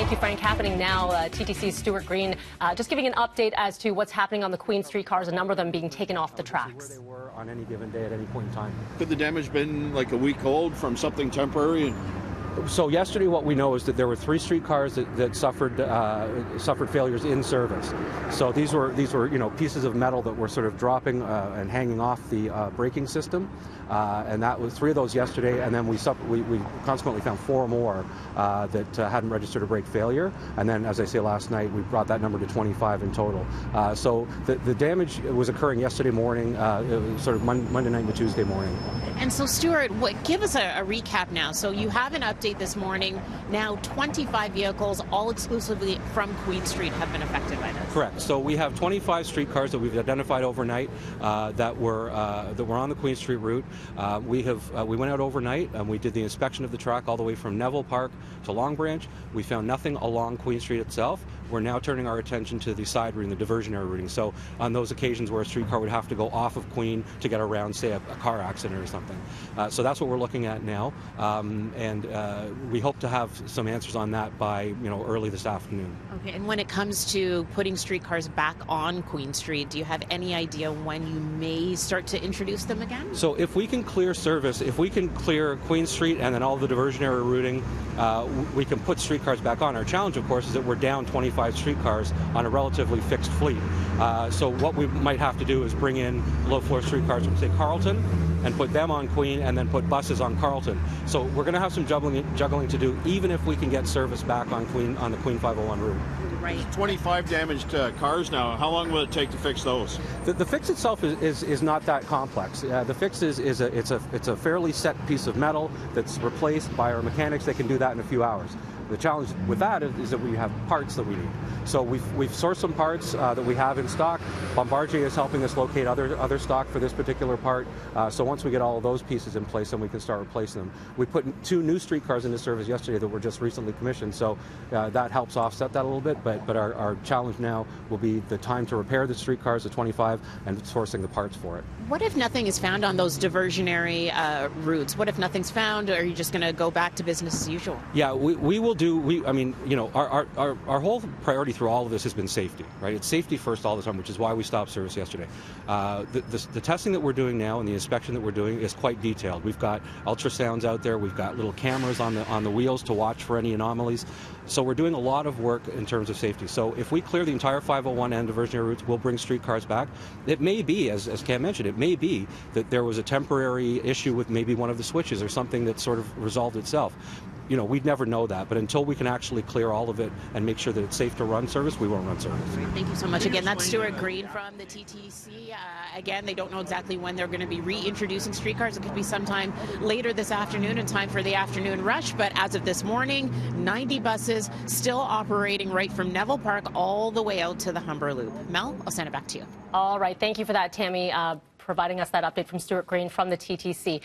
Thank you, Frank. Happening now, TTC's Stuart Green just giving an update as to what's happening on the Queen streetcars, a number of them being taken off the tracks. Where they were on any given day at any point in time. Could the damage been like a week old from something temporary? So yesterday what we know is that there were 3 streetcars that suffered failures in service. So these were pieces of metal that were sort of dropping and hanging off the braking system. And that was 3 of those yesterday, and then we consequently found 4 more that hadn't registered a brake failure. And then, as I say, last night we brought that number to 25 in total. So the damage was occurring yesterday morning, sort of Monday night into Tuesday morning. And so, Stuart, give us a recap now. So you have an update this morning. Now 25 vehicles, all exclusively from Queen Street, have been affected by this. Correct. So we have 25 streetcars that we've identified overnight that were on the Queen Street route. We went out overnight and we did the inspection of the track all the way from Neville Park to Long Branch. We found nothing along Queen Street itself. We're now turning our attention to the side routing, the diversionary routing. So on those occasions where a streetcar would have to go off of Queen to get around, say, a car accident or something. So that's what we're looking at now, and we hope to have some answers on that by early this afternoon. Okay. And when it comes to putting streetcars back on Queen Street, do you have any idea when you may start to introduce them again? So if we can clear service, if we can clear Queen Street and then all the diversionary routing, we can put streetcars back on. Our challenge, of course, is that we're down 25 streetcars on a relatively fixed fleet. So what we might have to do is bring in low-floor streetcars from, say, Carleton, and put them on Queen, and then put buses on Carleton. So we're going to have some juggling to do, even if we can get service back on the Queen 501 route. Right. 25 damaged cars now. How long will it take to fix those? The fix itself is not that complex. The fix is a fairly set piece of metal that's replaced by our mechanics. They can do that in a few hours. The challenge with that is that we have parts that we need. So we've sourced some parts that we have in stock. Bombardier is helping us locate other stock for this particular part. So once we get all of those pieces in place, then we can start replacing them. We put 2 new streetcars into service yesterday that were just recently commissioned, so that helps offset that a little bit. But our challenge now will be the time to repair the streetcars, the 25, and sourcing the parts for it. What if nothing is found on those diversionary routes? What if nothing's found? Or are you just going to go back to business as usual? Yeah, we will do. Our whole priority through all of this has been safety, right? It's safety first all the time, which is why we stopped service yesterday. The testing that we're doing now and the inspection that we're doing is quite detailed. We've got ultrasounds out there. We've got little cameras on the wheels to watch for any anomalies. So we're doing a lot of work in terms of safety. So if we clear the entire 501 and diversionary routes, we'll bring streetcars back. It may be, as Cam mentioned, it may be that there was a temporary issue with maybe one of the switches or something that sort of resolved itself. We'd never know that, but until we can actually clear all of it and make sure that it's safe to run service, we won't run service. Thank you so much. Again, that's Stuart Green from the TTC. Again, they don't know exactly when they're going to be reintroducing streetcars. It could be sometime later this afternoon in time for the afternoon rush, but as of this morning, 90 buses still operating right from Neville Park all the way out to the Humber Loop. Mel, I'll send it back to you. All right. Thank you for that, Tammy, providing us that update from Stuart Green from the TTC.